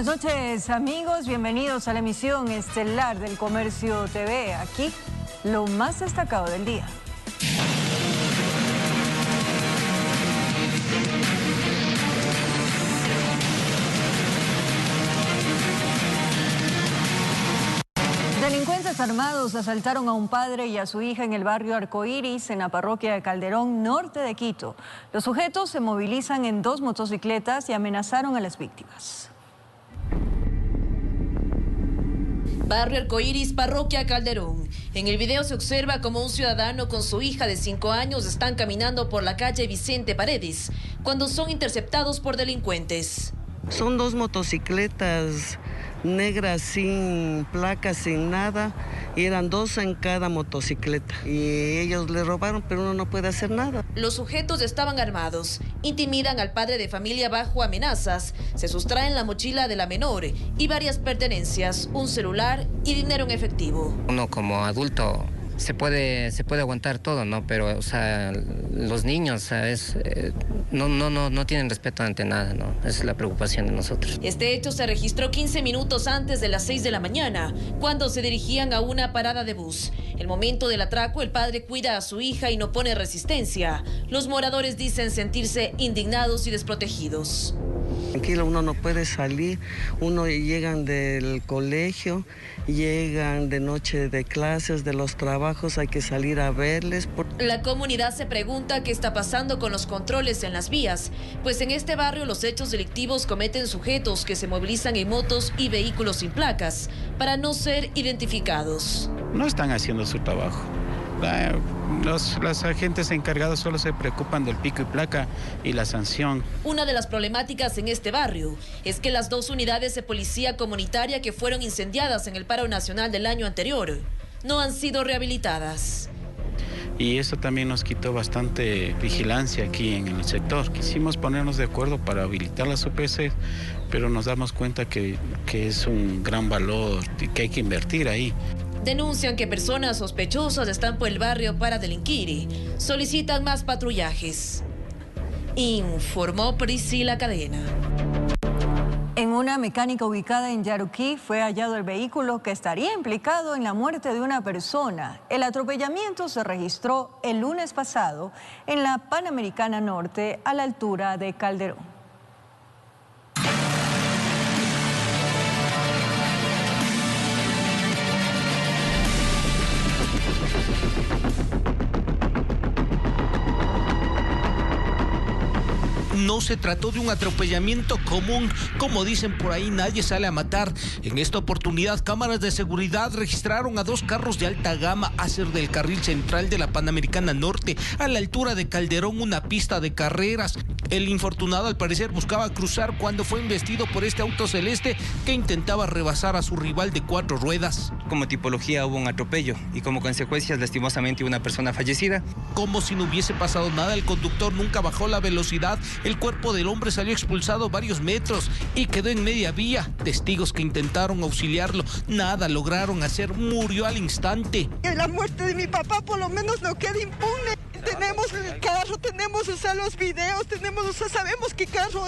Buenas noches, amigos. Bienvenidos a la emisión estelar del Comercio TV. Aquí, lo más destacado del día. Delincuentes armados asaltaron a un padre y a su hija en el barrio Arcoíris, en la parroquia de Calderón, norte de Quito. Los sujetos se movilizan en 2 motocicletas y amenazaron a las víctimas. Barrio Arcoíris, parroquia Calderón. En el video se observa como un ciudadano con su hija de 5 años están caminando por la calle Vicente Paredes cuando son interceptados por delincuentes. Son 2 motocicletas negras sin placas, sin nada, y eran 2 en cada motocicleta. Y ellos le robaron, pero uno no puede hacer nada. Los sujetos estaban armados, intimidan al padre de familia bajo amenazas, se sustraen la mochila de la menor y varias pertenencias, un celular y dinero en efectivo. Uno como adulto se puede aguantar todo, ¿no? Pero, o sea, los niños, ¿sabes? No tienen respeto ante nada, ¿no? Esa es la preocupación de nosotros. Este hecho se registró 15 minutos antes de las 6 de la mañana, cuando se dirigían a una parada de bus. El momento del atraco, el padre cuida a su hija y no pone resistencia. Los moradores dicen sentirse indignados y desprotegidos. Tranquilo, uno no puede salir, uno llegan del colegio, llegan de noche de clases, de los trabajos, hay que salir a verles. La comunidad se pregunta qué está pasando con los controles en las vías, pues en este barrio los hechos delictivos cometen sujetos que se movilizan en motos y vehículos sin placas para no ser identificados. No están haciendo su trabajo. Los agentes encargados solo se preocupan del pico y placa y la sanción. Una de las problemáticas en este barrio es que las 2 unidades de policía comunitaria que fueron incendiadas en el paro nacional del año anterior no han sido rehabilitadas. Y eso también nos quitó bastante vigilancia aquí en el sector. Quisimos ponernos de acuerdo para habilitar las UPC, pero nos damos cuenta que es un gran valor y que hay que invertir ahí. Denuncian que personas sospechosas están por el barrio para delinquir. Solicitan más patrullajes. Informó Priscila Cadena. En una mecánica ubicada en Yaruquí fue hallado el vehículo que estaría implicado en la muerte de una persona. El atropellamiento se registró el lunes pasado en la Panamericana Norte, a la altura de Calderón. No se trató de un atropellamiento común, como dicen por ahí, nadie sale a matar. En esta oportunidad, cámaras de seguridad registraron a 2 carros de alta gama hacer del carril central de la Panamericana Norte, a la altura de Calderón, una pista de carreras. El infortunado al parecer buscaba cruzar cuando fue embestido por este auto celeste que intentaba rebasar a su rival de 4 ruedas. Como tipología hubo un atropello y como consecuencia lastimosamente una persona fallecida. Como si no hubiese pasado nada, el conductor nunca bajó la velocidad. El cuerpo del hombre salió expulsado varios metros y quedó en media vía. Testigos que intentaron auxiliarlo, nada lograron hacer, murió al instante. La muerte de mi papá por lo menos no queda impune. Tenemos el carro, tenemos los videos, sabemos qué carro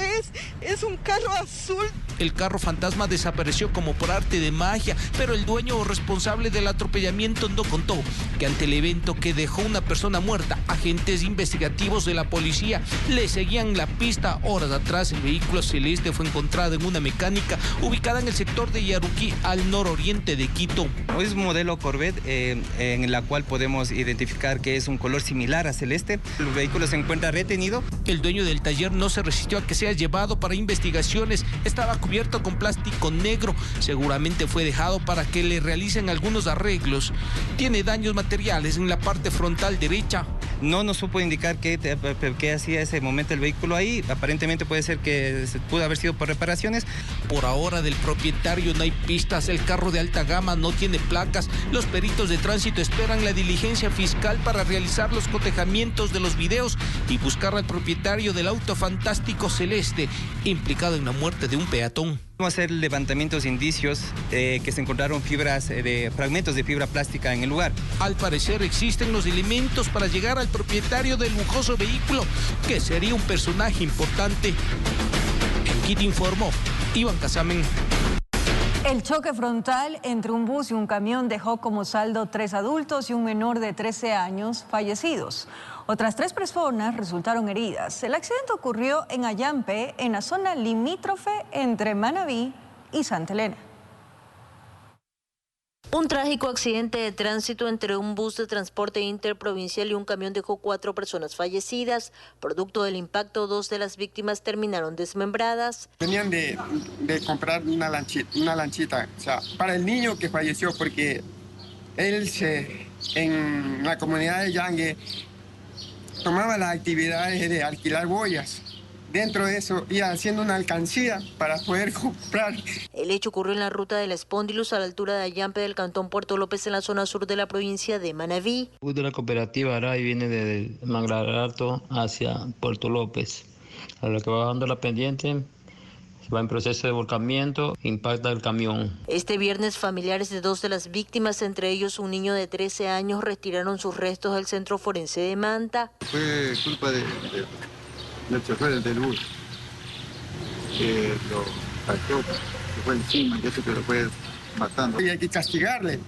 es un carro azul. El carro fantasma desapareció como por arte de magia, pero el dueño o responsable del atropellamiento no contó que ante el evento que dejó una persona muerta, agentes investigativos de la policía le seguían la pista. Horas atrás, el vehículo celeste fue encontrado en una mecánica ubicada en el sector de Yaruquí, al nororiente de Quito. Es un modelo Corvette en la cual podemos identificar que es un color similar a celeste. El vehículo se encuentra retenido. El dueño del taller no se resistió a que sea llevado para investigaciones. Estaba cubierto con plástico negro. Seguramente fue dejado para que le realicen algunos arreglos. Tiene daños materiales en la parte frontal derecha. No nos supo indicar qué hacía ese momento el vehículo ahí. Aparentemente puede ser que pudo haber sido por reparaciones. Por ahora del propietario no hay pistas. El carro de alta gama no tiene placas. Los peritos de tránsito esperan la diligencia fiscal para realizar los cotejamientos de los videos y buscar al propietario del auto fantástico celeste implicado en la muerte de un peatón. Vamos a hacer levantamientos de indicios que se encontraron fragmentos de fibra plástica en el lugar. Al parecer existen los elementos para llegar al propietario del lujoso vehículo, que sería un personaje importante. En Quito informó Iván Casamen. El choque frontal entre un bus y un camión dejó como saldo 3 adultos y un menor de 13 años fallecidos. Otras 3 personas resultaron heridas. El accidente ocurrió en Ayampe, en la zona limítrofe entre Manabí y Santa Elena. Un trágico accidente de tránsito entre un bus de transporte interprovincial y un camión dejó 4 personas fallecidas. Producto del impacto, 2 de las víctimas terminaron desmembradas. Venían de comprar una lanchita, o sea, para el niño que falleció, porque él en la comunidad de Yangue tomaba las actividades de alquilar boyas. Dentro de eso iba haciendo una alcancía para poder comprar. El hecho ocurrió en la ruta del Espóndilus a la altura de Ayampe del cantón Puerto López en la zona sur de la provincia de Manabí. El bus de la cooperativa Aray viene de Manglarato hacia Puerto López. A lo que va bajando la pendiente, va en proceso de volcamiento, impacta el camión. Este viernes, familiares de 2 de las víctimas, entre ellos un niño de 13 años, retiraron sus restos del centro forense de Manta. Fue culpa del chofer del bus, que lo sacó, que fue encima, y eso que lo fue matando. Y hay que castigarle.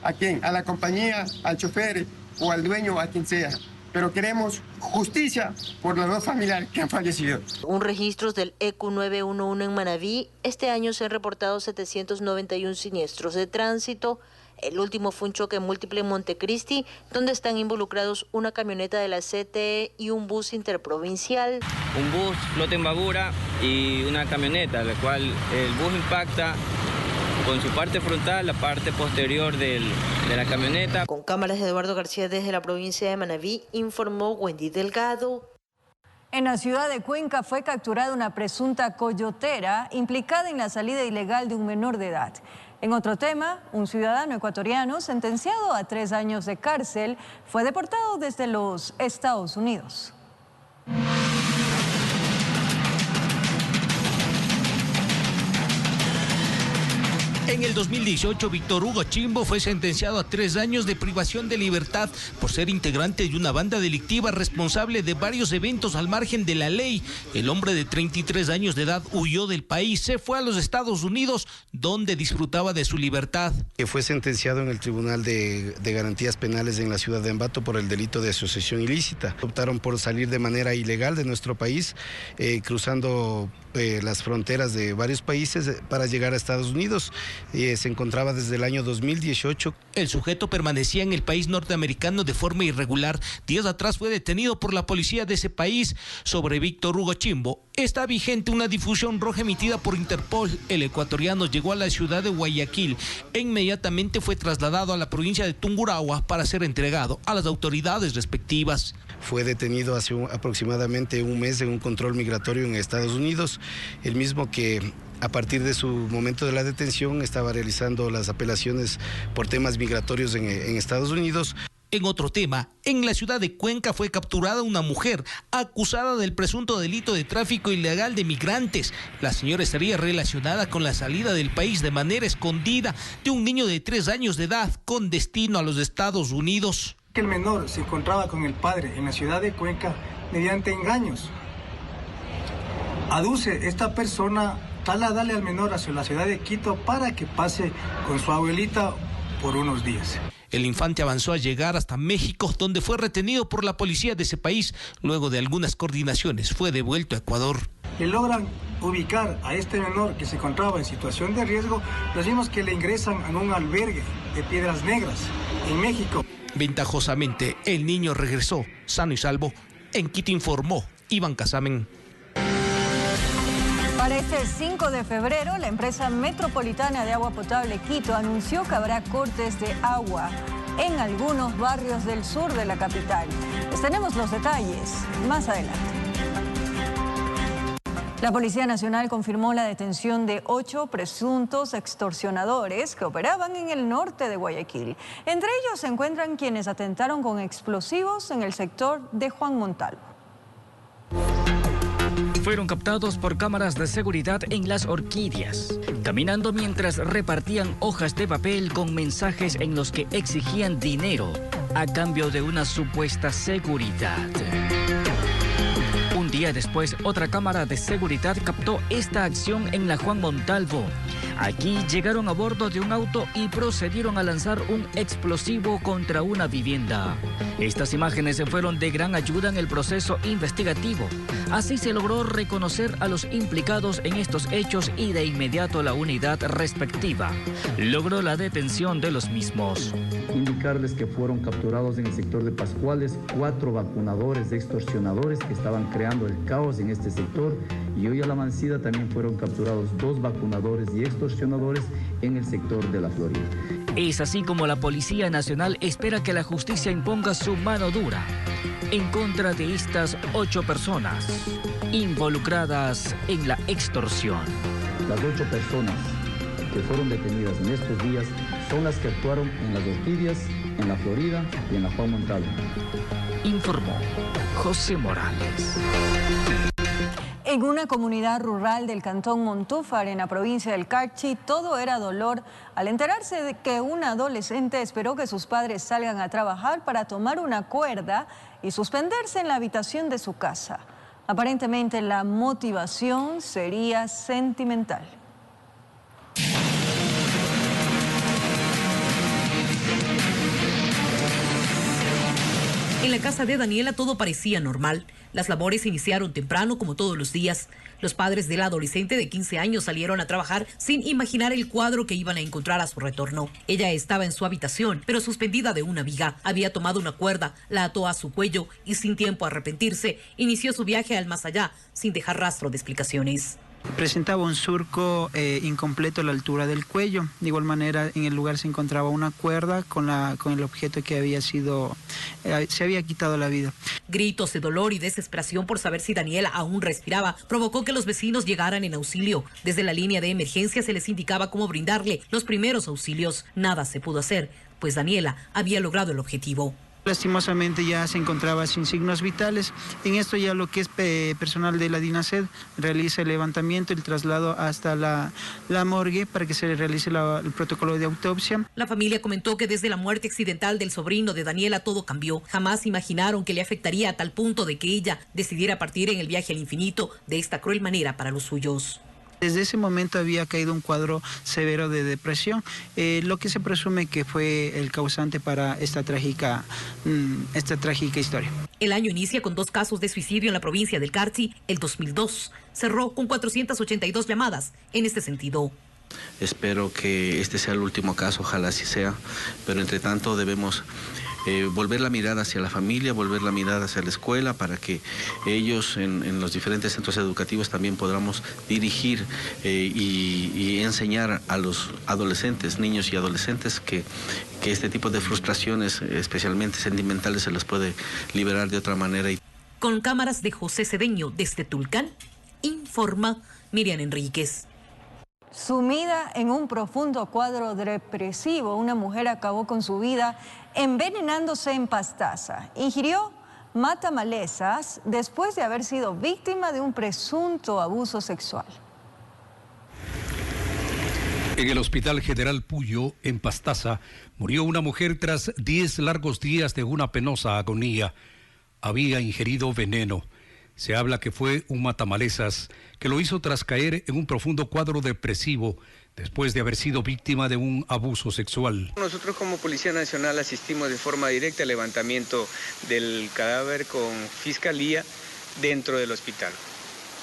¿A quién? A la compañía, al chofer o al dueño, a quien sea. Pero queremos justicia por los 2 familiares que han fallecido. Según registros del EQ 911 en Manabí, este año se han reportado 791 siniestros de tránsito. El último fue un choque múltiple en Montecristi, donde están involucrados una camioneta de la CTE y un bus interprovincial. Un bus flota en Babura y una camioneta, la cual el bus impacta con su parte frontal, la parte posterior de la camioneta. Con cámaras de Eduardo García desde la provincia de Manabí, informó Wendy Delgado. En la ciudad de Cuenca fue capturada una presunta coyotera implicada en la salida ilegal de un menor de edad. En otro tema, un ciudadano ecuatoriano sentenciado a 3 años de cárcel fue deportado desde los Estados Unidos. En el 2018, Víctor Hugo Chimbo fue sentenciado a 3 años de privación de libertad por ser integrante de una banda delictiva responsable de varios eventos al margen de la ley. El hombre de 33 años de edad huyó del país, se fue a los Estados Unidos, donde disfrutaba de su libertad. Fue sentenciado en el Tribunal de Garantías Penales en la ciudad de Ambato por el delito de asociación ilícita. Optaron por salir de manera ilegal de nuestro país, cruzando las fronteras de varios países para llegar a Estados Unidos. Se encontraba desde el año 2018. El sujeto permanecía en el país norteamericano de forma irregular. Días atrás fue detenido por la policía de ese país. Sobre Víctor Hugo Chimbo está vigente una difusión roja emitida por Interpol. El ecuatoriano llegó a la ciudad de Guayaquil e inmediatamente fue trasladado a la provincia de Tungurahua para ser entregado a las autoridades respectivas. Fue detenido hace aproximadamente un mes en un control migratorio en Estados Unidos, el mismo que a partir de su momento de la detención estaba realizando las apelaciones por temas migratorios en Estados Unidos. En otro tema, en la ciudad de Cuenca fue capturada una mujer acusada del presunto delito de tráfico ilegal de migrantes. La señora estaría relacionada con la salida del país de manera escondida de un niño de 3 años de edad con destino a los Estados Unidos. Que el menor se encontraba con el padre en la ciudad de Cuenca mediante engaños. Aduce esta persona trasladarle al menor hacia la ciudad de Quito para que pase con su abuelita por unos días. El infante avanzó a llegar hasta México, donde fue retenido por la policía de ese país. Luego de algunas coordinaciones fue devuelto a Ecuador. Le logran ubicar a este menor que se encontraba en situación de riesgo. Decimos que le ingresan en un albergue de Piedras Negras en México. Ventajosamente, el niño regresó sano y salvo. En Quito informó Iván Casamen. Para este 5 de febrero, la empresa metropolitana de agua potable Quito anunció que habrá cortes de agua en algunos barrios del sur de la capital. Les tenemos los detalles más adelante. La Policía Nacional confirmó la detención de 8 presuntos extorsionadores que operaban en el norte de Guayaquil. Entre ellos se encuentran quienes atentaron con explosivos en el sector de Juan Montalvo. Fueron captados por cámaras de seguridad en Las Orquídeas, caminando mientras repartían hojas de papel con mensajes en los que exigían dinero a cambio de una supuesta seguridad. Un día día después, otra cámara de seguridad captó esta acción en la Juan Montalvo. Aquí llegaron a bordo de un auto y procedieron a lanzar un explosivo contra una vivienda. Estas imágenes fueron de gran ayuda en el proceso investigativo. Así se logró reconocer a los implicados en estos hechos y de inmediato la unidad respectiva logró la detención de los mismos. Indicarles que fueron capturados en el sector de Pascuales 4 vacunadores de extorsionadores que estaban creando el caos en este sector, y hoy a la Mansida también fueron capturados 2 vacunadores y extorsionadores en el sector de La Florida. Es así como la Policía Nacional espera que la justicia imponga su mano dura en contra de estas 8 personas involucradas en la extorsión. Las 8 personas que fueron detenidas en estos días son las que actuaron en Las Orquídeas, en La Florida y en la Juan Montalvo. Informó José Morales. En una comunidad rural del cantón Montúfar, en la provincia del Carchi, todo era dolor al enterarse de que un adolescente esperó que sus padres salgan a trabajar para tomar una cuerda y suspenderse en la habitación de su casa. Aparentemente la motivación sería sentimental. En la casa de Daniela todo parecía normal. Las labores iniciaron temprano como todos los días. Los padres del adolescente de 15 años salieron a trabajar sin imaginar el cuadro que iban a encontrar a su retorno. Ella estaba en su habitación, pero suspendida de una viga. Había tomado una cuerda, la ató a su cuello y sin tiempo a arrepentirse, inició su viaje al más allá, sin dejar rastro de explicaciones. Presentaba un surco incompleto a la altura del cuello. De igual manera, en el lugar se encontraba una cuerda con el objeto que se había quitado la vida. Gritos de dolor y desesperación por saber si Daniela aún respiraba provocó que los vecinos llegaran en auxilio. Desde la línea de emergencia se les indicaba cómo brindarle los primeros auxilios. Nada se pudo hacer, pues Daniela había logrado el objetivo. Lastimosamente ya se encontraba sin signos vitales. En esto ya lo que es personal de la DINASED realiza el levantamiento, el traslado hasta la morgue para que se le realice el protocolo de autopsia. La familia comentó que desde la muerte accidental del sobrino de Daniela todo cambió. Jamás imaginaron que le afectaría a tal punto de que ella decidiera partir en el viaje al infinito de esta cruel manera para los suyos. Desde ese momento había caído un cuadro severo de depresión, lo que se presume que fue el causante para esta trágica historia. El año inicia con 2 casos de suicidio en la provincia del Carchi. El 2002 cerró con 482 llamadas en este sentido. Espero que este sea el último caso, ojalá así sea, pero entre tanto debemos volver la mirada hacia la familia, volver la mirada hacia la escuela para que ellos en los diferentes centros educativos también podamos dirigir y enseñar a los adolescentes, niños y adolescentes que este tipo de frustraciones, especialmente sentimentales, se las puede liberar de otra manera. Con cámaras de José Cedeño desde Tulcán, informa Miriam Enríquez. Sumida en un profundo cuadro depresivo, una mujer acabó con su vida envenenándose en Pastaza. Ingirió matamalezas después de haber sido víctima de un presunto abuso sexual. En el Hospital General Puyo, en Pastaza, murió una mujer tras 10 largos días de una penosa agonía. Había ingerido veneno. Se habla que fue un matamalezas que lo hizo tras caer en un profundo cuadro depresivo después de haber sido víctima de un abuso sexual. Nosotros como Policía Nacional asistimos de forma directa al levantamiento del cadáver con Fiscalía dentro del hospital.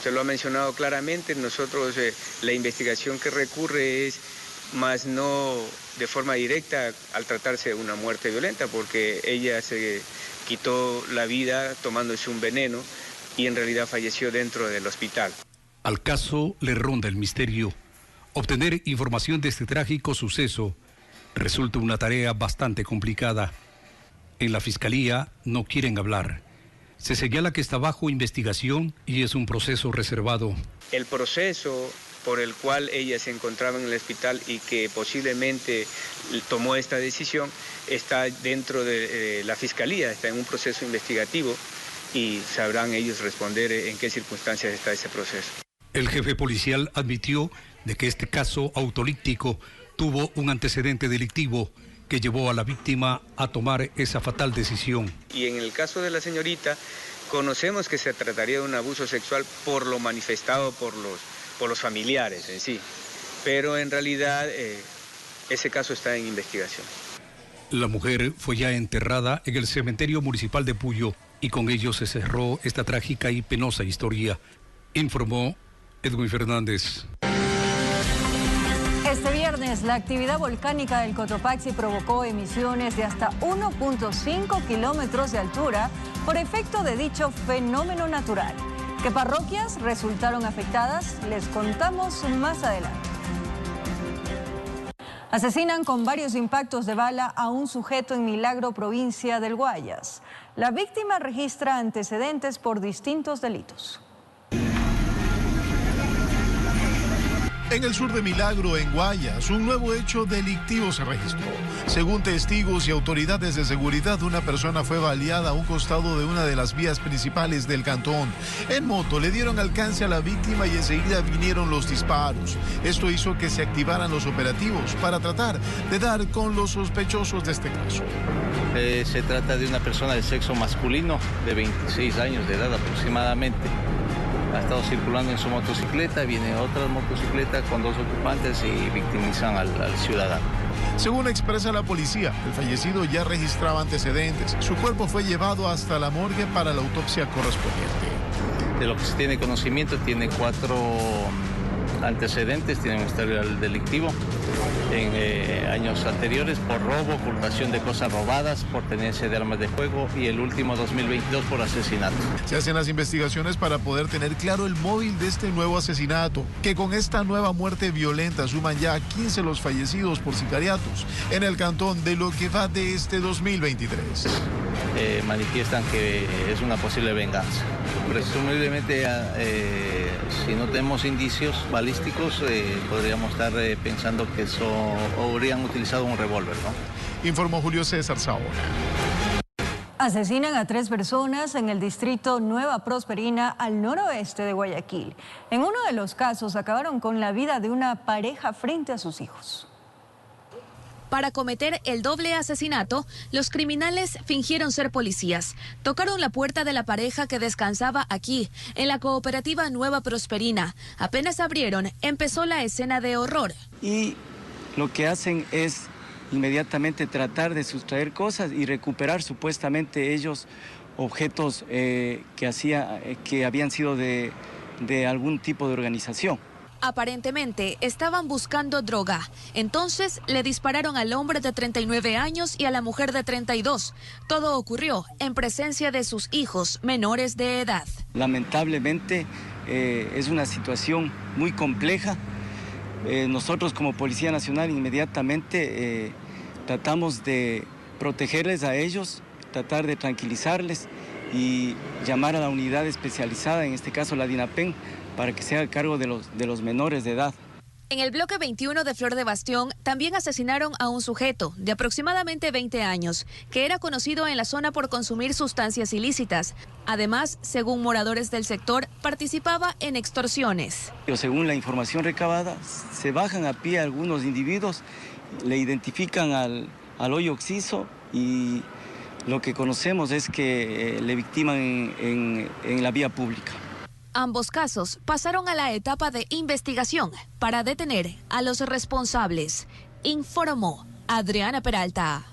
Se lo ha mencionado claramente, nosotros la investigación que recurre es más no de forma directa al tratarse de una muerte violenta, porque ella se quitó la vida tomándose un veneno y en realidad falleció dentro del hospital. Al caso le ronda el misterio. Obtener información de este trágico suceso resulta una tarea bastante complicada. En la Fiscalía no quieren hablar. Se señala que está bajo investigación y es un proceso reservado. El proceso por el cual ella se encontraba en el hospital y que posiblemente tomó esta decisión está dentro de la Fiscalía, está en un proceso investigativo y sabrán ellos responder en qué circunstancias está ese proceso. El jefe policial admitió de que este caso autolíptico tuvo un antecedente delictivo que llevó a la víctima a tomar esa fatal decisión. Y en el caso de la señorita, Conocemos que se trataría de un abuso sexual por lo manifestado por los familiares en sí, pero en realidad ese caso está en investigación. La mujer fue ya enterrada en el cementerio municipal de Puyo y con ello se cerró esta trágica y penosa historia, informó Edwin Fernández. Este viernes, la actividad volcánica del Cotopaxi provocó emisiones de hasta 1.5 kilómetros de altura por efecto de dicho fenómeno natural. ¿Qué parroquias resultaron afectadas? Les contamos más adelante. Asesinan con varios impactos de bala a un sujeto en Milagro, provincia del Guayas. La víctima registra antecedentes por distintos delitos. En el sur de Milagro, en Guayas, un nuevo hecho delictivo se registró. Según testigos y autoridades de seguridad, una persona fue baleada a un costado de una de las vías principales del cantón. En moto le dieron alcance a la víctima y enseguida vinieron los disparos. Esto hizo que se activaran los operativos para tratar de dar con los sospechosos de este caso. Se trata de una persona de sexo masculino de 26 años de edad aproximadamente. Ha estado circulando en su motocicleta, viene otra motocicleta con dos ocupantes y victimizan al ciudadano. Según expresa la policía, el fallecido ya registraba antecedentes. Su cuerpo fue llevado hasta la morgue para la autopsia correspondiente. De lo que se tiene conocimiento, tiene 4 antecedentes, tiene un historial delictivo en años anteriores por robo, ocultación de cosas robadas, por tenencia de armas de fuego y el último 2022 por asesinato. Se hacen las investigaciones para poder tener claro el móvil de este nuevo asesinato, que con esta nueva muerte violenta suman ya 15 los fallecidos por sicariatos en el cantón de lo que va de este 2023. Manifiestan que es una posible venganza. Presumiblemente, si no tenemos indicios balísticos, podríamos estar pensando que habrían utilizado un revólver, ¿no? Informó Julio César Saona. Asesinan a 3 personas en el distrito Nueva Prosperina, al noroeste de Guayaquil. En uno de los casos acabaron con la vida de una pareja frente a sus hijos. Para cometer el doble asesinato, los criminales fingieron ser policías. Tocaron la puerta de la pareja que descansaba aquí, en la cooperativa Nueva Prosperina. Apenas abrieron, empezó la escena de horror. Y lo que hacen es inmediatamente tratar de sustraer cosas y recuperar supuestamente ellos objetos que habían sido de algún tipo de organización. Aparentemente estaban buscando droga. Entonces le dispararon al hombre de 39 años y a la mujer de 32. Todo ocurrió en presencia de sus hijos menores de edad. Lamentablemente es una situación muy compleja. Nosotros como Policía Nacional inmediatamente tratamos de protegerles a ellos, tratar de tranquilizarles y llamar a la unidad especializada, en este caso la DINAPEN, para que se haga cargo de los menores de edad. En el bloque 21 de Flor de Bastión también asesinaron a un sujeto de aproximadamente 20 años, que era conocido en la zona por consumir sustancias ilícitas. Además, según moradores del sector, participaba en extorsiones. Según la información recabada, se bajan a pie algunos individuos, le identifican al hoyo occiso y lo que conocemos es que le victiman en la vía pública. Ambos casos pasaron a la etapa de investigación para detener a los responsables, informó Adriana Peralta.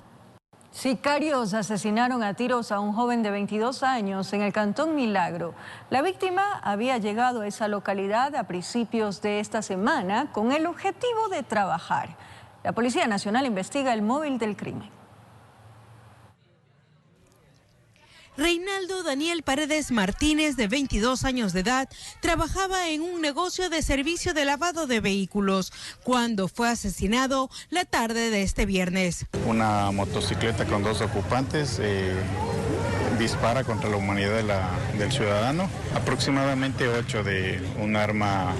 Sicarios asesinaron a tiros a un joven de 22 años en el cantón Milagro. La víctima había llegado a esa localidad a principios de esta semana con el objetivo de trabajar. La Policía Nacional investiga el móvil del crimen. Reinaldo Daniel Paredes Martínez, de 22 años de edad, trabajaba en un negocio de servicio de lavado de vehículos cuando fue asesinado la tarde de este viernes. Una motocicleta con 2 ocupantes dispara contra la humanidad del ciudadano, aproximadamente 8 de un arma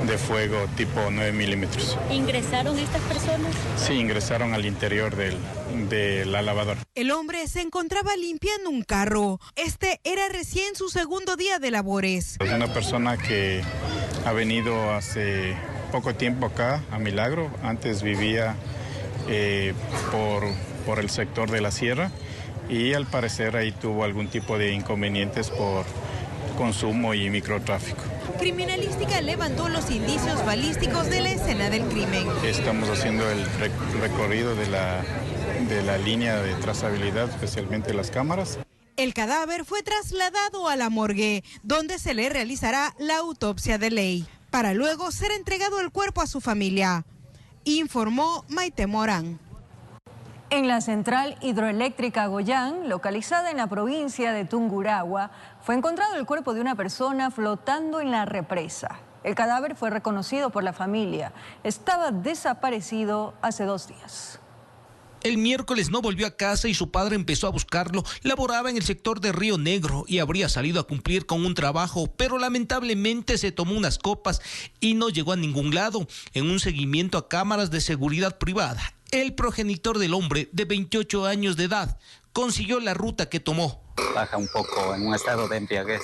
de fuego tipo 9 milímetros. ¿Ingresaron estas personas? Sí, ingresaron al interior de la lavadora. El hombre se encontraba limpiando un carro. Este era recién su segundo día de labores. Es una persona que ha venido hace poco tiempo acá a Milagro. Antes vivía por el sector de la sierra y al parecer ahí tuvo algún tipo de inconvenientes por consumo y microtráfico. Criminalística levantó los indicios balísticos de la escena del crimen. Estamos haciendo el recorrido de la línea de trazabilidad, especialmente las cámaras. El cadáver fue trasladado a la morgue, donde se le realizará la autopsia de ley, para luego ser entregado el cuerpo a su familia, informó Maite Morán. En la central hidroeléctrica Goyán, localizada en la provincia de Tungurahua, fue encontrado el cuerpo de una persona flotando en la represa. El cadáver fue reconocido por la familia. Estaba desaparecido hace 2 días. El miércoles no volvió a casa y su padre empezó a buscarlo. Laboraba en el sector de Río Negro y habría salido a cumplir con un trabajo, pero lamentablemente se tomó unas copas y no llegó a ningún lado. En un seguimiento a cámaras de seguridad privada, el progenitor del hombre, de 28 años de edad, consiguió la ruta que tomó. Baja un poco en un estado de embriaguez.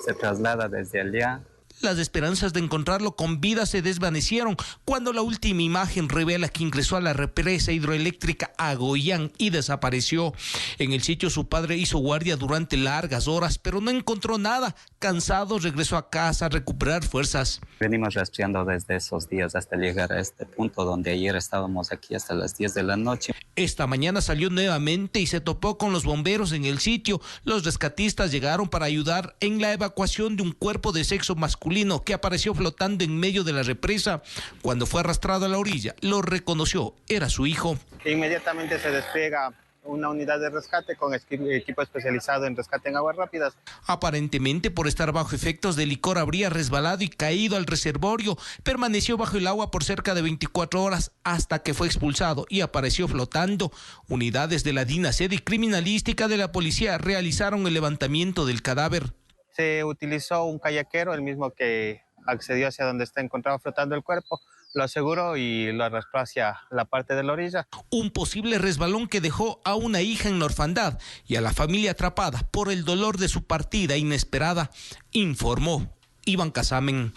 Se traslada desde allá. Las esperanzas de encontrarlo con vida se desvanecieron cuando la última imagen revela que ingresó a la represa hidroeléctrica Goyán y desapareció. En el sitio su padre hizo guardia durante largas horas, pero no encontró nada. Cansado, regresó a casa a recuperar fuerzas. Venimos rastreando desde esos días hasta llegar a este punto donde ayer estábamos aquí hasta las 10 de la noche. Esta mañana salió nuevamente y se topó con los bomberos en el sitio. Los rescatistas llegaron para ayudar en la evacuación de un cuerpo de sexo masculino que apareció flotando en medio de la represa. Cuando fue arrastrado a la orilla, lo reconoció, era su hijo. Inmediatamente se despliega una unidad de rescate con equipo especializado en rescate en aguas rápidas. Aparentemente, por estar bajo efectos de licor, habría resbalado y caído al reservorio. Permaneció bajo el agua por cerca de 24 horas hasta que fue expulsado y apareció flotando. Unidades de la DINASED y criminalística de la policía realizaron el levantamiento del cadáver. Se utilizó un kayakero, el mismo que accedió hacia donde está encontrado flotando el cuerpo. Lo aseguró y lo arrastró hacia la parte de la orilla. Un posible resbalón que dejó a una hija en la orfandad y a la familia atrapada por el dolor de su partida inesperada, informó Iván Casamen.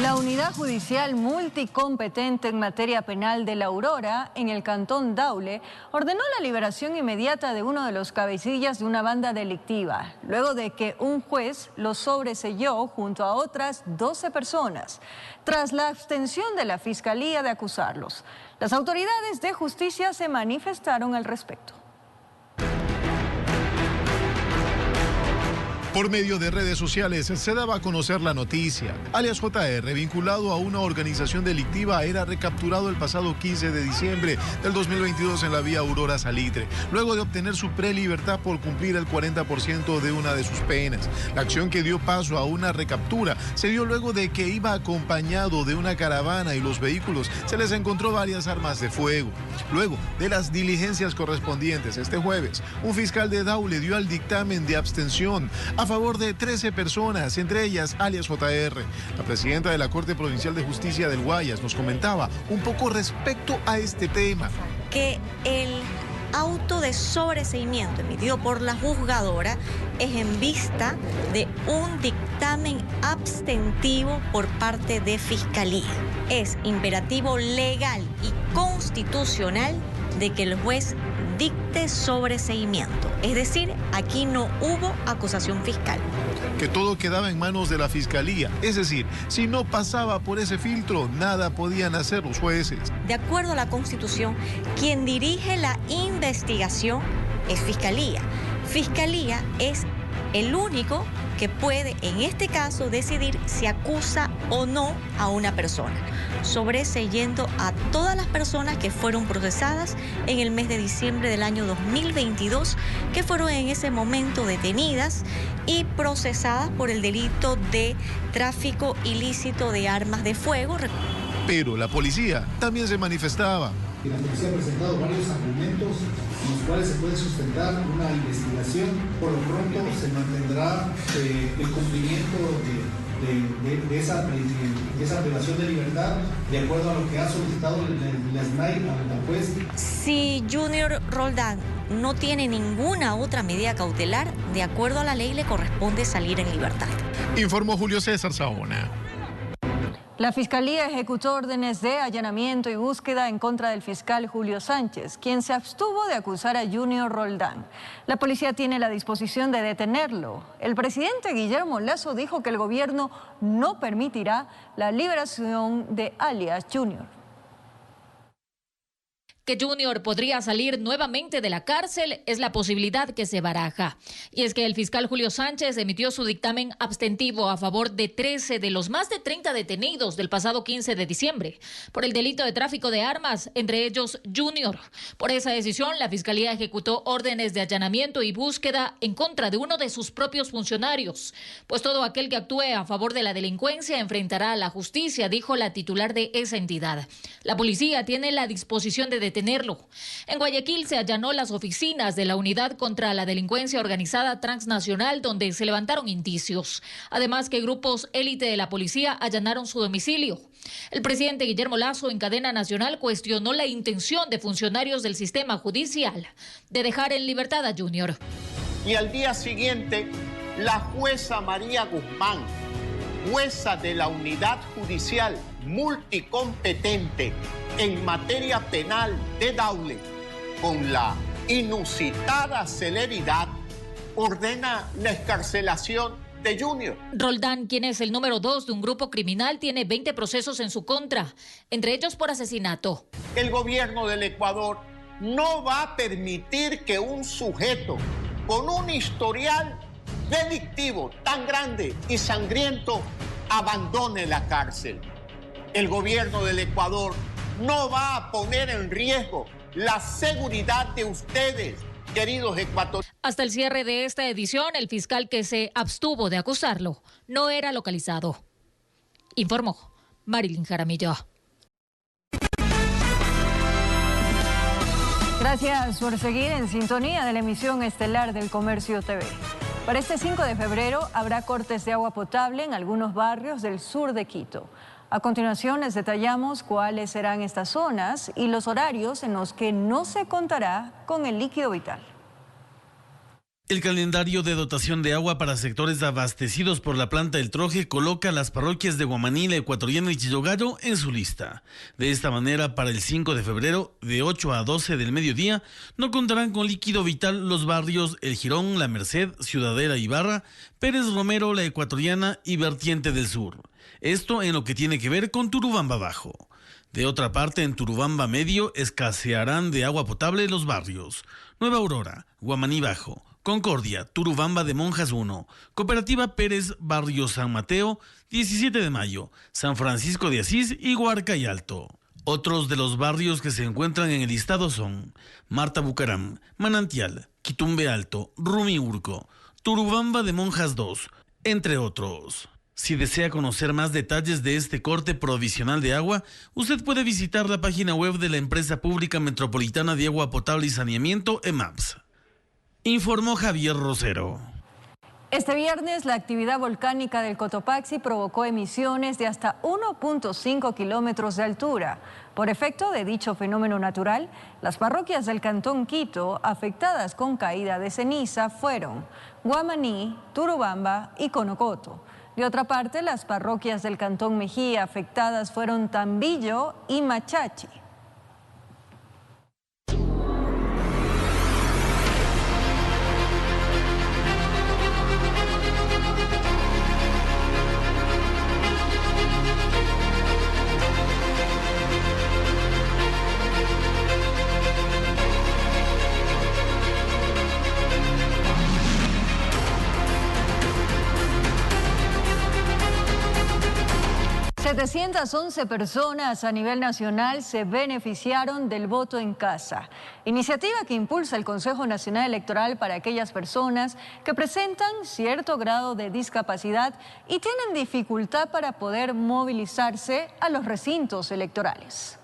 La Unidad Judicial Multicompetente en materia penal de La Aurora, en el cantón Daule, ordenó la liberación inmediata de uno de los cabecillas de una banda delictiva, luego de que un juez lo sobreseyó junto a otras 12 personas, tras la abstención de la Fiscalía de acusarlos. Las autoridades de justicia se manifestaron al respecto. Por medio de redes sociales se daba a conocer la noticia. Alias JR, vinculado a una organización delictiva, era recapturado el pasado 15 de diciembre del 2022 en la vía Aurora Salitre, luego de obtener su prelibertad por cumplir el 40% de una de sus penas. La acción que dio paso a una recaptura se dio luego de que iba acompañado de una caravana y los vehículos se les encontró varias armas de fuego. Luego de las diligencias correspondientes este jueves, un fiscal de Daule dio al dictamen de abstención a favor de 13 personas, entre ellas alias JR. La presidenta de la Corte Provincial de Justicia del Guayas nos comentaba un poco respecto a este tema. Que el auto de sobreseimiento emitido por la juzgadora es en vista de un dictamen abstentivo por parte de Fiscalía. Es imperativo legal y constitucional de que el juez dicte sobreseimiento. Es decir, aquí no hubo acusación fiscal. Que todo quedaba en manos de la Fiscalía. Es decir, si no pasaba por ese filtro, nada podían hacer los jueces. De acuerdo a la Constitución, quien dirige la investigación es Fiscalía. Fiscalía es el único que puede, en este caso, decidir si acusa o no a una persona, sobreseyendo a todas las personas que fueron procesadas en el mes de diciembre del año 2022, que fueron en ese momento detenidas y procesadas por el delito de tráfico ilícito de armas de fuego. Pero la policía también se manifestaba. La policía ha presentado varios argumentos en los cuales se puede sustentar una investigación. Por lo pronto se mantendrá el cumplimiento de esa privación de libertad, de acuerdo a lo que ha solicitado la SNAI al juez. Si Junior Roldán no tiene ninguna otra medida cautelar, de acuerdo a la ley le corresponde salir en libertad. Informó Julio César Saona. La Fiscalía ejecutó órdenes de allanamiento y búsqueda en contra del fiscal Julio Sánchez, quien se abstuvo de acusar a Junior Roldán. La policía tiene la disposición de detenerlo. El presidente Guillermo Lasso dijo que el gobierno no permitirá la liberación de alias Junior. Que Junior podría salir nuevamente de la cárcel es la posibilidad que se baraja. Y es que el fiscal Julio Sánchez emitió su dictamen abstentivo a favor de 13 de los más de 30 detenidos del pasado 15 de diciembre por el delito de tráfico de armas, entre ellos Junior. Por esa decisión, la Fiscalía ejecutó órdenes de allanamiento y búsqueda en contra de uno de sus propios funcionarios, pues todo aquel que actúe a favor de la delincuencia enfrentará a la justicia, dijo la titular de esa entidad. La policía tiene la disposición de detenerlo. En Guayaquil se allanó las oficinas de la Unidad contra la Delincuencia Organizada Transnacional, donde se levantaron indicios. Además que grupos élite de la policía allanaron su domicilio. El presidente Guillermo Lasso en cadena nacional cuestionó la intención de funcionarios del sistema judicial de dejar en libertad a Junior. Y al día siguiente, la jueza María Guzmán, jueza de la Unidad Judicial multicompetente en materia penal de Daule, con la inusitada celeridad, ordena la excarcelación de Junior. Roldán, quien es el número 2 de un grupo criminal, tiene 20 procesos en su contra, entre ellos por asesinato. El gobierno del Ecuador no va a permitir que un sujeto con un historial delictivo tan grande y sangriento abandone la cárcel. El gobierno del Ecuador no va a poner en riesgo la seguridad de ustedes, queridos ecuatorianos. Hasta el cierre de esta edición, el fiscal que se abstuvo de acusarlo no era localizado. Informó Marilyn Jaramillo. Gracias por seguir en sintonía de la emisión estelar del Comercio TV. Para este 5 de febrero habrá cortes de agua potable en algunos barrios del sur de Quito. A continuación les detallamos cuáles serán estas zonas y los horarios en los que no se contará con el líquido vital. El calendario de dotación de agua para sectores abastecidos por la planta del Troje coloca a las parroquias de Guamaní, La Ecuatoriana y Chillogallo en su lista. De esta manera, para el 5 de febrero, de 8 a 12 del mediodía, no contarán con líquido vital los barrios El Jirón, La Merced, Ciudadela, Ibarra, Pérez Romero, La Ecuatoriana y Vertiente del Sur. Esto en lo que tiene que ver con Turubamba Bajo. De otra parte, en Turubamba Medio escasearán de agua potable los barrios Nueva Aurora, Guamaní Bajo, Concordia, Turubamba de Monjas 1, Cooperativa Pérez, Barrio San Mateo, 17 de Mayo, San Francisco de Asís y Huarca y Alto. Otros de los barrios que se encuentran en el listado son Marta Bucaram, Manantial, Quitumbe Alto, Rumi Urco, Turubamba de Monjas 2, entre otros. Si desea conocer más detalles de este corte provisional de agua, usted puede visitar la página web de la Empresa Pública Metropolitana de Agua Potable y Saneamiento, EMAPS. Informó Javier Rosero. Este viernes, la actividad volcánica del Cotopaxi provocó emisiones de hasta 1.5 kilómetros de altura. Por efecto de dicho fenómeno natural, las parroquias del Cantón Quito afectadas con caída de ceniza fueron Guamaní, Turubamba y Conocoto. De otra parte, las parroquias del Cantón Mejía afectadas fueron Tambillo y Machachi. ...711 personas a nivel nacional se beneficiaron del voto en casa. Iniciativa que impulsa el Consejo Nacional Electoral para aquellas personas que presentan cierto grado de discapacidad y tienen dificultad para poder movilizarse a los recintos electorales.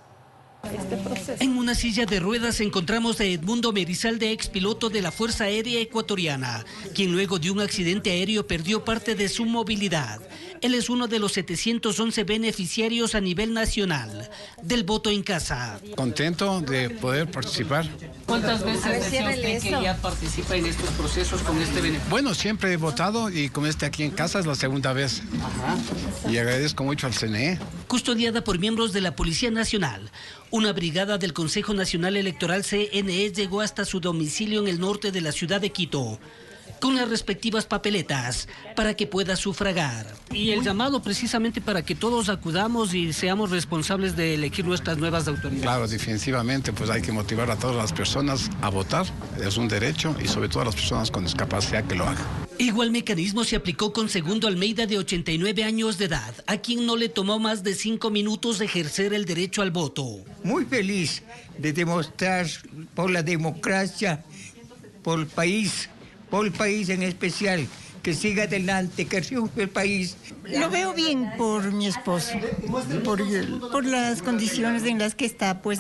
En una silla de ruedas encontramos a Edmundo Merizalde, expiloto de la Fuerza Aérea Ecuatoriana, quien luego de un accidente aéreo perdió parte de su movilidad. Él es uno de los 711 beneficiarios a nivel nacional del voto en casa. Contento de poder participar. ¿Cuántas veces desea usted que ya participa en estos procesos con este beneficio? Bueno, siempre he votado y con este aquí en casa es la segunda vez. Ajá. Y agradezco mucho al CNE. Custodiada por miembros de la Policía Nacional, una brigada del Consejo Nacional Electoral CNE llegó hasta su domicilio en el norte de la ciudad de Quito, con las respectivas papeletas para que pueda sufragar. Y el llamado precisamente para que todos acudamos y seamos responsables de elegir nuestras nuevas autoridades. Claro, definitivamente, pues hay que motivar a todas las personas a votar, es un derecho, y sobre todo a las personas con discapacidad que lo hagan. Igual mecanismo se aplicó con Segundo Almeida, de 89 años de edad, a quien no le tomó más de 5 minutos ejercer el derecho al voto. Muy feliz de demostrar por la democracia, por el país en especial, que siga adelante, que triunfe el país. Lo veo bien por mi esposo, por las condiciones en las que está, pues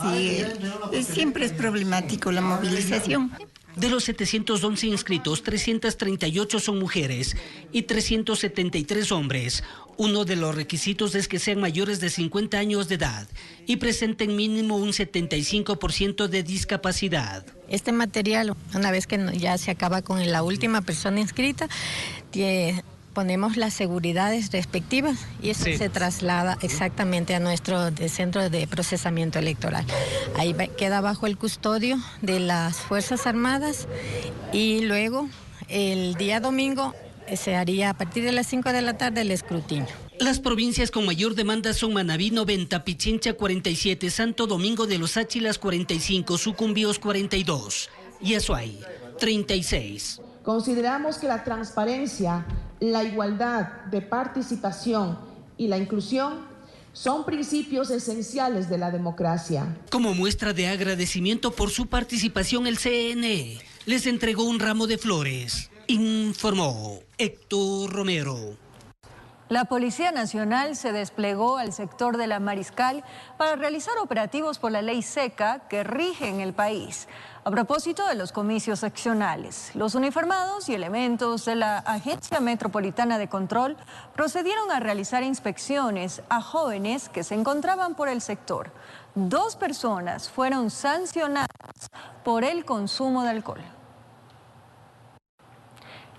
siempre es problemático la movilización. De los 711 inscritos, 338 son mujeres y 373 hombres. Uno de los requisitos es que sean mayores de 50 años de edad y presenten mínimo un 75% de discapacidad. Este material, una vez que ya se acaba con la última persona inscrita, ponemos las seguridades respectivas y eso se traslada exactamente a nuestro centro de procesamiento electoral. Ahí queda bajo el custodio de las Fuerzas Armadas y luego el día domingo se haría a partir de las 5 de la tarde el escrutinio. Las provincias con mayor demanda son Manabí 90, Pichincha 47, Santo Domingo de los Áchilas 45, Sucumbíos 42 y Azuay 36. Consideramos que la transparencia, la igualdad de participación y la inclusión son principios esenciales de la democracia. Como muestra de agradecimiento por su participación, el CNE les entregó un ramo de flores. Informó Héctor Romero. La Policía Nacional se desplegó al sector de la Mariscal para realizar operativos por la ley seca que rige en el país. A propósito de los comicios seccionales, los uniformados y elementos de la Agencia Metropolitana de Control procedieron a realizar inspecciones a jóvenes que se encontraban por el sector. 2 personas fueron sancionadas por el consumo de alcohol.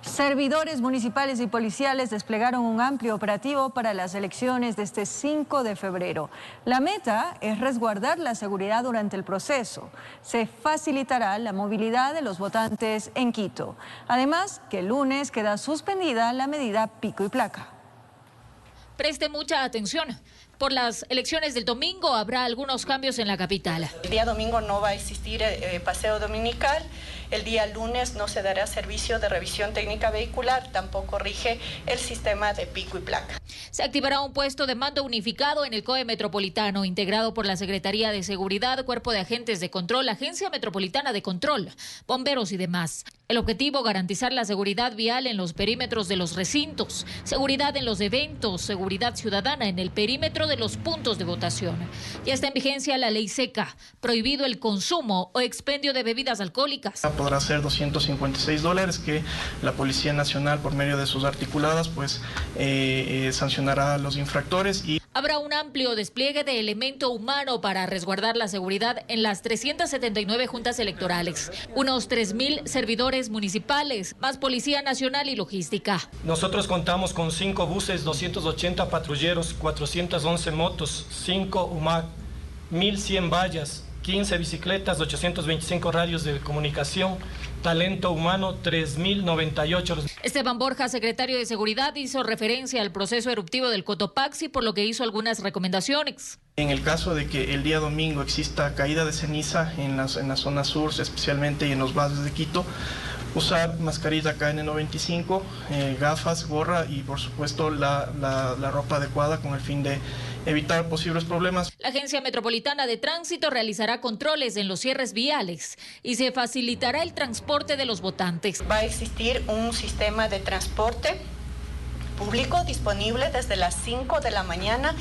Servidores municipales y policiales desplegaron un amplio operativo para las elecciones de este 5 de febrero. La meta es resguardar la seguridad durante el proceso. Se facilitará la movilidad de los votantes en Quito. Además, que el lunes queda suspendida la medida pico y placa. Preste mucha atención. Por las elecciones del domingo habrá algunos cambios en la capital. El día domingo no va a existir paseo dominical. El día lunes no se dará servicio de revisión técnica vehicular. Tampoco rige el sistema de pico y placa. Se activará un puesto de mando unificado en el COE Metropolitano, integrado por la Secretaría de Seguridad, Cuerpo de Agentes de Control, Agencia Metropolitana de Control, bomberos y demás. El objetivo, garantizar la seguridad vial en los perímetros de los recintos, seguridad en los eventos, seguridad ciudadana en el perímetro de los puntos de votación. Ya está en vigencia la ley seca, prohibido el consumo o expendio de bebidas alcohólicas. Podrá ser $256 que la Policía Nacional, por medio de sus articuladas, pues sancionará a los infractores. Y habrá un amplio despliegue de elemento humano para resguardar la seguridad en las 379 juntas electorales, unos 3.000 servidores municipales, más Policía Nacional y logística. Nosotros contamos con 5 buses, 280 patrulleros, 411 motos, 5 UMAC, 1.100 vallas, 15 bicicletas, 825 radios de comunicación, talento humano 3.098. Esteban Borja, secretario de Seguridad, hizo referencia al proceso eruptivo del Cotopaxi, por lo que hizo algunas recomendaciones. En el caso de que el día domingo exista caída de ceniza en la zona sur, especialmente y en los valles de Quito, usar mascarilla KN95, gafas, gorra y por supuesto la ropa adecuada con el fin de evitar posibles problemas. La Agencia Metropolitana de Tránsito realizará controles en los cierres viales y se facilitará el transporte de los votantes. Va a existir un sistema de transporte público disponible desde las 5 de la mañana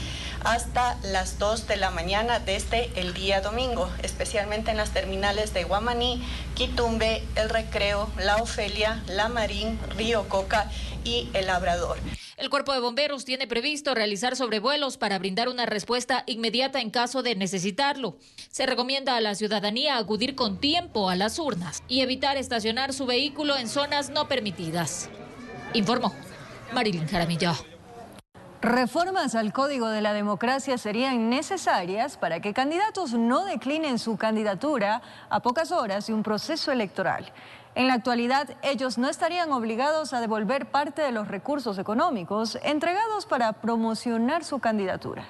hasta las 2 de la mañana desde el día domingo, especialmente en las terminales de Guamaní, Quitumbe, El Recreo, La Ofelia, La Marín, Río Coca y El Labrador. El Cuerpo de Bomberos tiene previsto realizar sobrevuelos para brindar una respuesta inmediata en caso de necesitarlo. Se recomienda a la ciudadanía acudir con tiempo a las urnas y evitar estacionar su vehículo en zonas no permitidas. Informó Marilyn Jaramillo. Reformas al Código de la Democracia serían necesarias para que candidatos no declinen su candidatura a pocas horas de un proceso electoral. En la actualidad, ellos no estarían obligados a devolver parte de los recursos económicos entregados para promocionar su candidatura.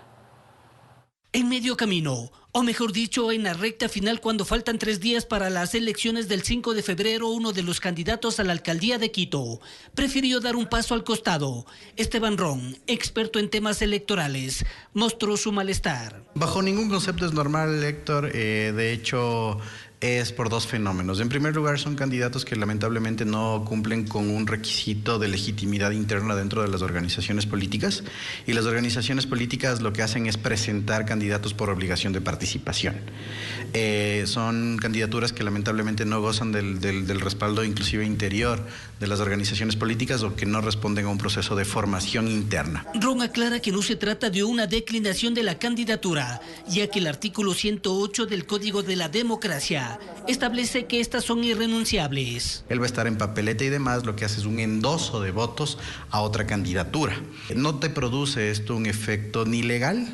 En medio camino, o mejor dicho, en la recta final, cuando faltan 3 días para las elecciones del 5 de febrero, uno de los candidatos a la alcaldía de Quito prefirió dar un paso al costado. Esteban Ron, experto en temas electorales, mostró su malestar. Bajo ningún concepto es normal, Héctor. De hecho, es por 2 fenómenos. En primer lugar, son candidatos que lamentablemente no cumplen con un requisito de legitimidad interna dentro de las organizaciones políticas, y las organizaciones políticas lo que hacen es presentar candidatos por obligación de participación. Son candidaturas que lamentablemente no gozan del respaldo inclusive interior de las organizaciones políticas, o que no responden a un proceso de formación interna. Ron aclara que no se trata de una declinación de la candidatura, ya que el artículo 108 del Código de la Democracia establece que estas son irrenunciables. Él va a estar en papeleta y demás, lo que hace es un endoso de votos a otra candidatura. No te produce esto un efecto ni legal,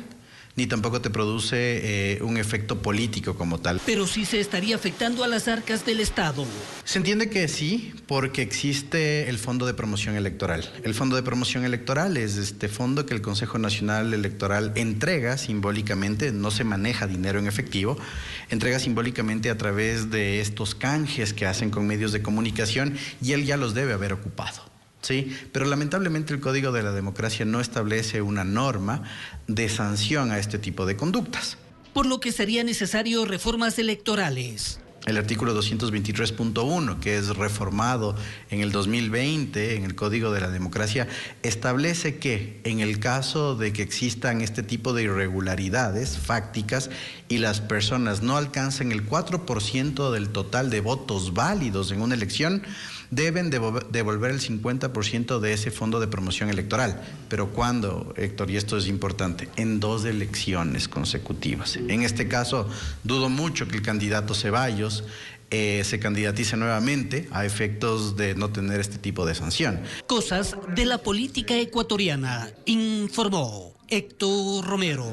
ni tampoco te produce un efecto político como tal. Pero sí se estaría afectando a las arcas del Estado. Se entiende que sí, porque existe el Fondo de Promoción Electoral. El Fondo de Promoción Electoral es este fondo que el Consejo Nacional Electoral entrega simbólicamente, no se maneja dinero en efectivo, entrega simbólicamente a través de estos canjes que hacen con medios de comunicación, y él ya los debe haber ocupado. Sí, pero lamentablemente el Código de la Democracia no establece una norma de sanción a este tipo de conductas. Por lo que sería necesario reformas electorales. El artículo 223.1, que es reformado en el 2020 en el Código de la Democracia, establece que en el caso de que existan este tipo de irregularidades fácticas y las personas no alcancen el 4% del total de votos válidos en una elección, deben devolver el 50% de ese fondo de promoción electoral. Pero ¿cuándo, Héctor? Y esto es importante, en 2 elecciones consecutivas. En este caso, dudo mucho que el candidato Ceballos se candidatice nuevamente a efectos de no tener este tipo de sanción. Cosas de la política ecuatoriana, informó Héctor Romero.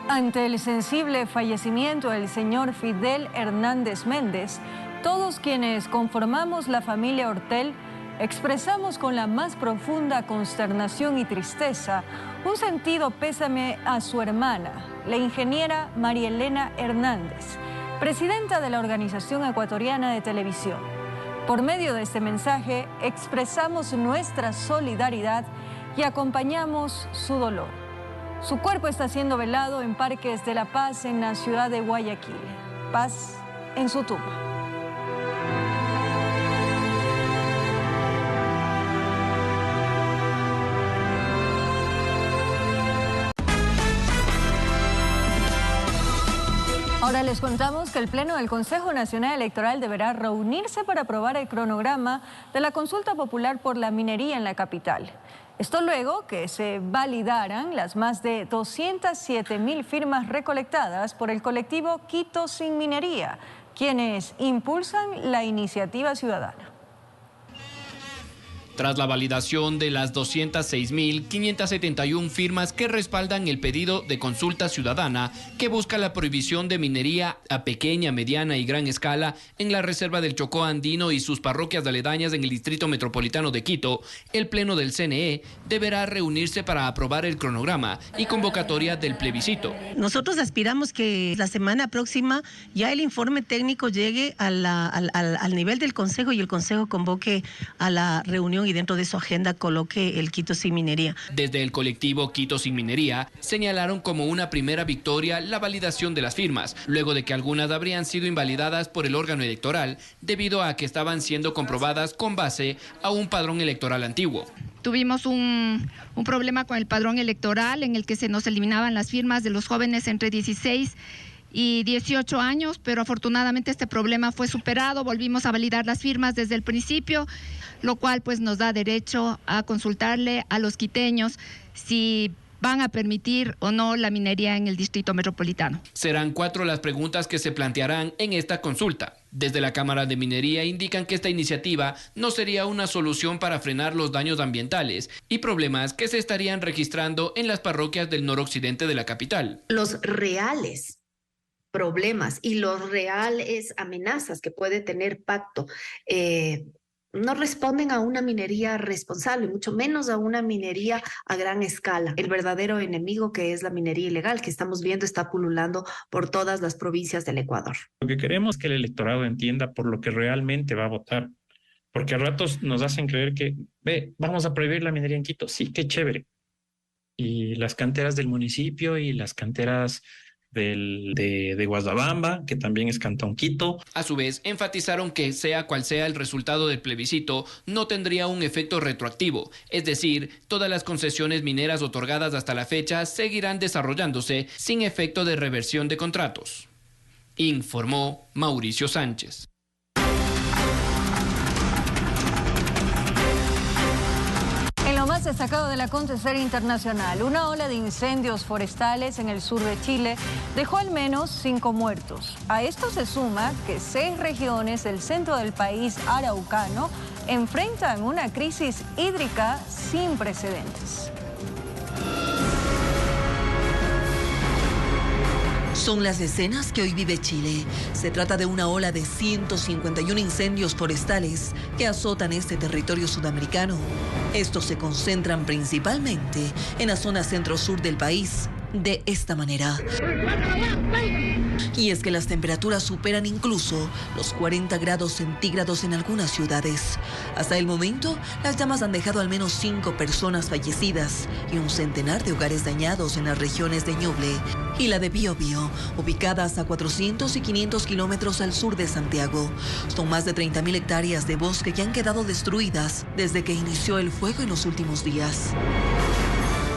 Ante el sensible fallecimiento del señor Fidel Hernández Méndez, todos quienes conformamos la familia Ortel expresamos con la más profunda consternación y tristeza un sentido pésame a su hermana, la ingeniera María Elena Hernández, presidenta de la Organización Ecuatoriana de Televisión. Por medio de este mensaje expresamos nuestra solidaridad y acompañamos su dolor. Su cuerpo está siendo velado en Parques de la Paz en la ciudad de Guayaquil. Paz en su tumba. Ahora les contamos que el Pleno del Consejo Nacional Electoral deberá reunirse para aprobar el cronograma de la consulta popular por la minería en la capital. Esto luego que se validaran las más de 207.000 firmas recolectadas por el colectivo Quito Sin Minería, quienes impulsan la iniciativa ciudadana. Tras la validación de las 206.571 firmas que respaldan el pedido de consulta ciudadana que busca la prohibición de minería a pequeña, mediana y gran escala en la reserva del Chocó Andino y sus parroquias aledañas en el Distrito Metropolitano de Quito, el Pleno del CNE deberá reunirse para aprobar el cronograma y convocatoria del plebiscito. Nosotros aspiramos que la semana próxima ya el informe técnico llegue al nivel del Consejo y el Consejo convoque a la reunión y dentro de su agenda coloque el Quito Sin Minería. Desde el colectivo Quito Sin Minería señalaron como una primera victoria la validación de las firmas, luego de que algunas habrían sido invalidadas por el órgano electoral debido a que estaban siendo comprobadas con base a un padrón electoral antiguo. tuvimos un problema con el padrón electoral en el que se nos eliminaban las firmas de los jóvenes entre 16 y 18 años, pero afortunadamente este problema fue superado, volvimos a validar las firmas desde el principio, lo cual pues nos da derecho a consultarle a los quiteños si van a permitir o no la minería en el Distrito Metropolitano. Serán 4 las preguntas que se plantearán en esta consulta. Desde la Cámara de Minería indican que esta iniciativa no sería una solución para frenar los daños ambientales y problemas que se estarían registrando en las parroquias del noroccidente de la capital. Los reales problemas y los reales amenazas que puede tener Pacto no responden a una minería responsable, mucho menos a una minería a gran escala. El verdadero enemigo, que es la minería ilegal, que estamos viendo está pululando por todas las provincias del Ecuador. Lo que queremos es que el electorado entienda por lo que realmente va a votar, porque a ratos nos hacen creer que, vamos a prohibir la minería en Quito. Sí, qué chévere. Y las canteras del municipio y las canteras de Guazabamba, que también es Cantón Quito. A su vez, enfatizaron que sea cual sea el resultado del plebiscito, no tendría un efecto retroactivo, es decir, todas las concesiones mineras otorgadas hasta la fecha seguirán desarrollándose sin efecto de reversión de contratos, informó Mauricio Sánchez. Lo más destacado del acontecer internacional, una ola de incendios forestales en el sur de Chile dejó al menos 5 muertos. A esto se suma que 6 regiones del centro del país araucano enfrentan una crisis hídrica sin precedentes. Son las escenas que hoy vive Chile. Se trata de una ola de 151 incendios forestales que azotan este territorio sudamericano. Estos se concentran principalmente en la zona centro-sur del país, de esta manera. Y es que las temperaturas superan incluso los 40 grados centígrados en algunas ciudades. Hasta el momento, las llamas han dejado al menos 5 personas fallecidas y un centenar de hogares dañados en las regiones de Ñuble y la de Biobío, ubicadas a 400 y 500 kilómetros al sur de Santiago. Son más de 30.000 hectáreas de bosque que han quedado destruidas desde que inició el fuego en los últimos días.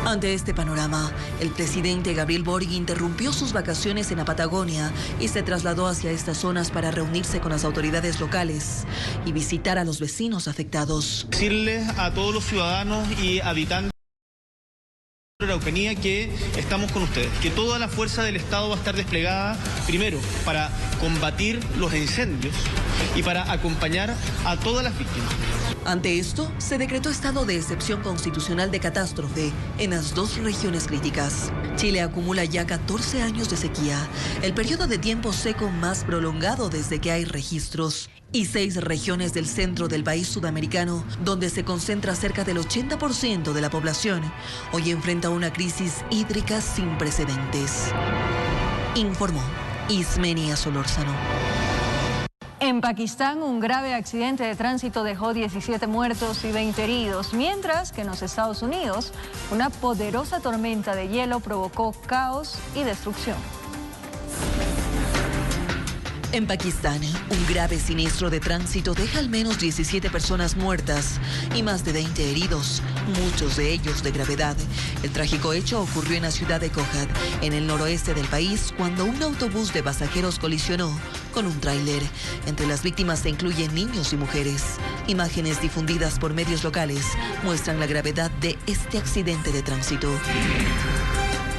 Ante este panorama, el presidente Gabriel Boric interrumpió sus vacaciones en la Patagonia y se trasladó hacia estas zonas para reunirse con las autoridades locales y visitar a los vecinos afectados. Decirles a todos los ciudadanos y habitantes de la Araucanía que estamos con ustedes, que toda la fuerza del Estado va a estar desplegada, primero, para combatir los incendios y para acompañar a todas las víctimas. Ante esto, se decretó estado de excepción constitucional de catástrofe en las 2 regiones críticas. Chile acumula ya 14 años de sequía, el periodo de tiempo seco más prolongado desde que hay registros, y 6 regiones del centro del país sudamericano, donde se concentra cerca del 80% de la población, hoy enfrenta una crisis hídrica sin precedentes. Informó Ismenia Solórzano. En Pakistán, un grave accidente de tránsito dejó 17 muertos y 20 heridos, mientras que en los Estados Unidos, una poderosa tormenta de hielo provocó caos y destrucción. En Pakistán, un grave siniestro de tránsito deja al menos 17 personas muertas y más de 20 heridos, muchos de ellos de gravedad. El trágico hecho ocurrió en la ciudad de Kohad, en el noroeste del país, cuando un autobús de pasajeros colisionó con un tráiler. Entre las víctimas se incluyen niños y mujeres. Imágenes difundidas por medios locales muestran la gravedad de este accidente de tránsito.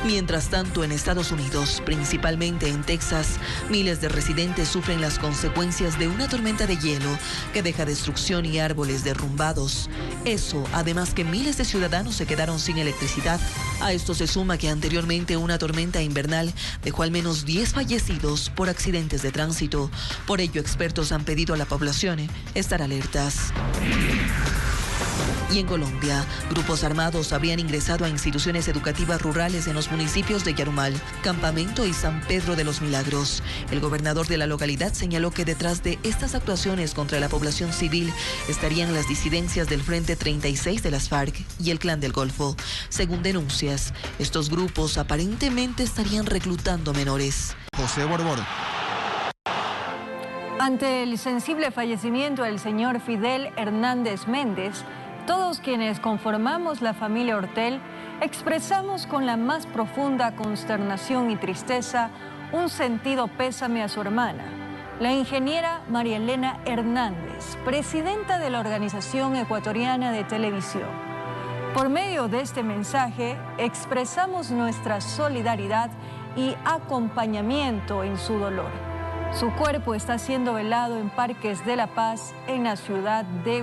Mientras tanto, en Estados Unidos, principalmente en Texas, miles de residentes sufren las consecuencias de una tormenta de hielo que deja destrucción y árboles derrumbados. Eso, además que miles de ciudadanos se quedaron sin electricidad. A esto se suma que anteriormente una tormenta invernal dejó al menos 10 fallecidos por accidentes de tránsito. Por ello, expertos han pedido a la población estar alertas. Y en Colombia, grupos armados habrían ingresado a instituciones educativas rurales en los municipios de Yarumal, Campamento y San Pedro de los Milagros. El gobernador de la localidad señaló que detrás de estas actuaciones contra la población civil estarían las disidencias del Frente 36 de las FARC y el Clan del Golfo. Según denuncias, estos grupos aparentemente estarían reclutando menores. José Borbor. Ante el sensible fallecimiento del señor Fidel Hernández Méndez, Todos quienes conformamos la familia Ortel expresamos con la más profunda consternación y tristeza un sentido pésame a su hermana, la ingeniera María Elena Hernández, presidenta de la Organización Ecuatoriana de Televisión. Por medio de este mensaje expresamos nuestra solidaridad y acompañamiento en su dolor. Su cuerpo está siendo velado en Parques de la Paz, en la ciudad de Guayaquil.